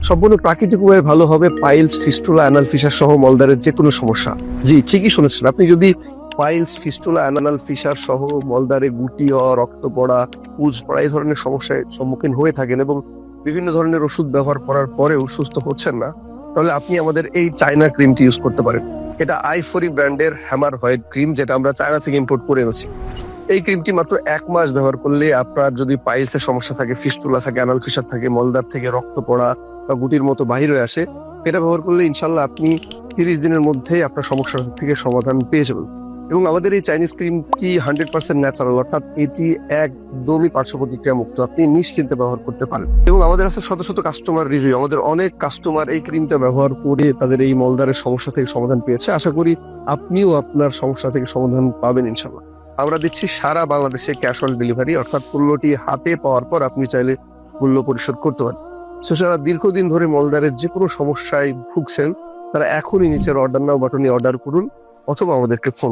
সম্পূর্ণ প্রাকৃতিক উপায়ে ভালো হবে পাইলস, ফিস্টুলা, অ্যানাল ফিশার সহ মলদ্বারের যে কোনো সমস্যা। জি, ঠিকই শুনেছেন। আপনি যদি পাইলস, ফিস্টুলা, অ্যানাল ফিশার সহ মলদ্বারে গুটি হওয়া, রক্ত পড়া, পুজ পড়া এই ধরনের সমস্যার সম্মুখীন হয়ে থাকেন এবং বিভিন্ন ধরনের ওষুধ ব্যবহার করার পরেও সুস্থ হচ্ছেন না, তাহলে আপনি আমাদের এই চায়না ক্রিমটি ইউজ করতে পারেন। এটা আইফোরি ব্র্যান্ডের হ্যামার হোয়াইট ক্রিম, যেটা আমরা চায়না থেকে ইম্পোর্ট করে এনেছি। এই ক্রিমটি মাত্র 1 মাস ব্যবহার করলে আপনার যদি পাইলসের সমস্যা থাকে, ফিস্টুলা থাকে, অ্যানাল ফিশার থাকে, মলদ্বার থেকে রক্ত পড়া বা গুটির মতো বাহির হয়ে আসে, এটা ব্যবহার করলে ইনশাল্লাহ আপনি 30 দিনের মধ্যেই আপনার সমস্যা থেকে সমাধান পেয়ে যাবেন। এবং আমাদের এই চাইনিজ ক্রিমটি 100% ন্যাচারাল, অর্থাৎ এটি একদমই পার্শ্ব প্রতিক্রিয়া মুক্ত। আপনি নিশ্চিন্তে ব্যবহার করতে পারেন। এবং আমাদের আছে শত শত কাস্টমার রিভিউ। আমাদের অনেক কাস্টমার এই ক্রিমটা ব্যবহার করে তাদের এই মলদ্বারের সমস্যা থেকে সমাধান পেয়েছে। আশা করি আপনিও আপনার সমস্যা থেকে সমাধান পাবেন ইনশাল্লাহ। আমরা দিচ্ছি সারা বাংলাদেশে ক্যাশ অন ডেলিভারি, অর্থাৎ পণ্যটি হাতে পাওয়ার পর আপনি চাইলে মূল্য পরিশোধ করতে পারেন। যারা দীর্ঘদিন ধরে মলদ্বারের যে কোনো সমস্যায় ভুগছেন, তারা এখনই নিচের অর্ডার নাও বাটনে অর্ডার করুন অথবা আমাদেরকে ফোন